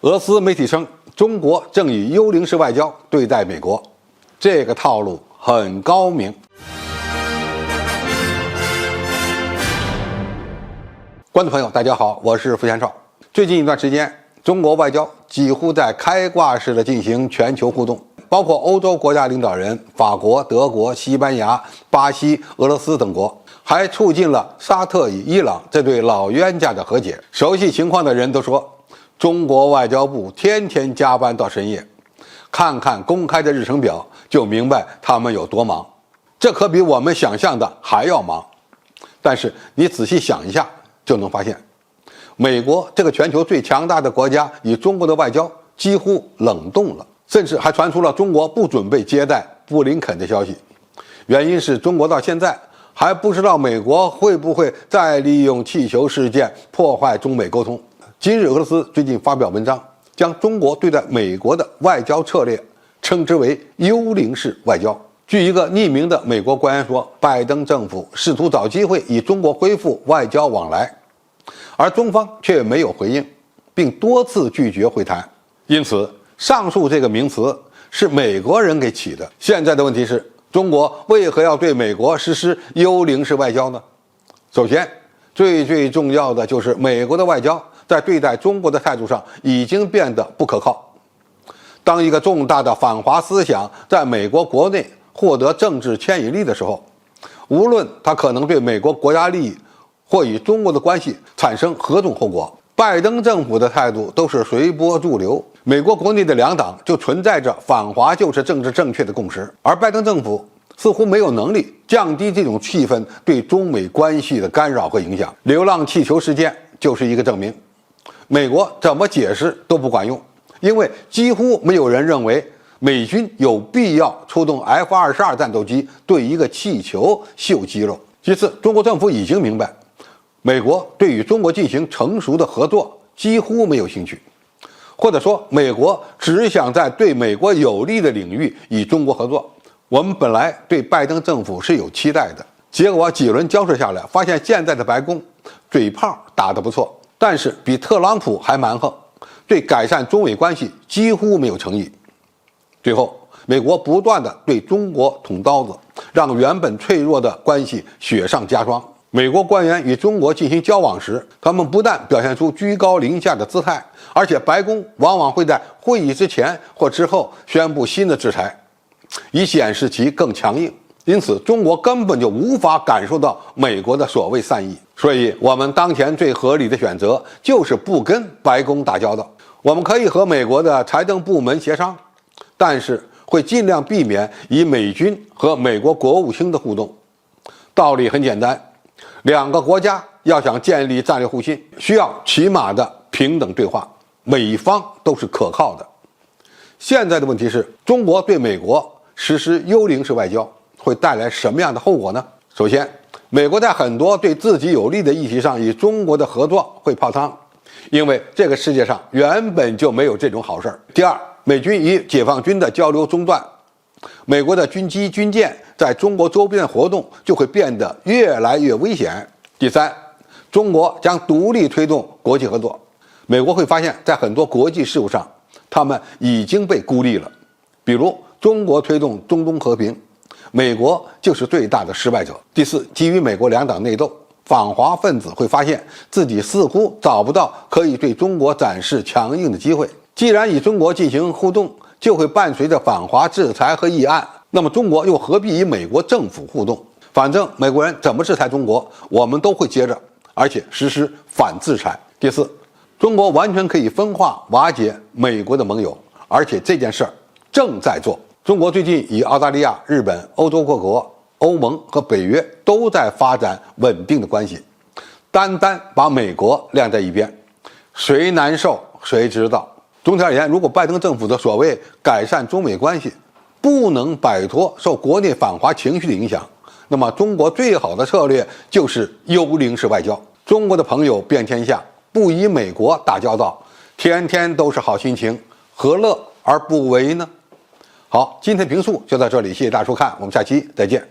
俄罗斯媒体称，中国正以幽灵式外交对待美国，这个套路很高明。观众朋友，大家好，我是付先少。最近一段时间，中国外交几乎在开挂式的进行全球互动，包括欧洲国家领导人法国、德国、西班牙、巴西、俄罗斯等国，还促进了沙特与伊朗这对老冤家的和解。熟悉情况的人都说，中国外交部天天加班到深夜，看看公开的日程表就明白他们有多忙。这可比我们想象的还要忙。但是你仔细想一下，就能发现，美国这个全球最强大的国家与中国的外交几乎冷冻了，甚至还传出了中国不准备接待布林肯的消息。原因是中国到现在还不知道美国会不会再利用气球事件破坏中美沟通。今日俄罗斯最近发表文章，将中国对待美国的外交策略称之为幽灵式外交。据一个匿名的美国官员说，拜登政府试图找机会与中国恢复外交往来，而中方却没有回应，并多次拒绝会谈。因此，上述这个名词是美国人给起的。现在的问题是，中国为何要对美国实施幽灵式外交呢？首先，最重要的就是美国的外交在对待中国的态度上已经变得不可靠。当一个重大的反华思想在美国国内获得政治牵引力的时候，无论它可能对美国国家利益或与中国的关系产生何种后果，拜登政府的态度都是随波逐流。美国国内的两党就存在着反华就是政治正确的共识，而拜登政府似乎没有能力降低这种气氛对中美关系的干扰和影响。流浪气球事件就是一个证明，美国怎么解释都不管用，因为几乎没有人认为美军有必要出动 F-22战斗机对一个气球秀肌肉。其次，中国政府已经明白，美国对与中国进行成熟的合作几乎没有兴趣，或者说美国只想在对美国有利的领域与中国合作。我们本来对拜登政府是有期待的，结果几轮交涉下来，发现现在的白宫嘴炮打得不错，但是比特朗普还蛮横，对改善中美关系几乎没有诚意。最后，美国不断地对中国捅刀子，让原本脆弱的关系雪上加霜。美国官员与中国进行交往时，他们不但表现出居高临下的姿态，而且白宫往往会在会议之前或之后宣布新的制裁，以显示其更强硬。因此，中国根本就无法感受到美国的所谓善意。所以，我们当前最合理的选择就是不跟白宫打交道。我们可以和美国的财政部门协商，但是会尽量避免以美军和美国国务卿的互动。道理很简单，两个国家要想建立战略互信，需要起码的平等对话，每方都是可靠的。现在的问题是，中国对美国实施幽灵式外交会带来什么样的后果呢？首先，美国在很多对自己有利的议题上与中国的合作会泡汤，因为这个世界上原本就没有这种好事儿。第二，美军与解放军的交流中断，美国的军机军舰在中国周边的活动就会变得越来越危险。第三，中国将独立推动国际合作，美国会发现在很多国际事务上他们已经被孤立了。比如中国推动中东和平，美国就是最大的失败者。第四，基于美国两党内斗，反华分子会发现自己似乎找不到可以对中国展示强硬的机会。既然与中国进行互动就会伴随着反华制裁和议案，那么中国又何必与美国政府互动？反正美国人怎么制裁中国，我们都会接着，而且实施反制裁。第四，中国完全可以分化瓦解美国的盟友，而且这件事儿正在做。中国最近与澳大利亚、日本、欧洲各国、欧盟和北约都在发展稳定的关系，单把美国晾在一边，谁难受谁知道。总体而言，如果拜登政府的所谓改善中美关系不能摆脱受国内反华情绪的影响，那么中国最好的策略就是幽灵式外交。中国的朋友遍天下，不与美国打交道，天天都是好心情，何乐而不为呢？好，今天评述就到这里，谢谢大家收看，我们下期再见。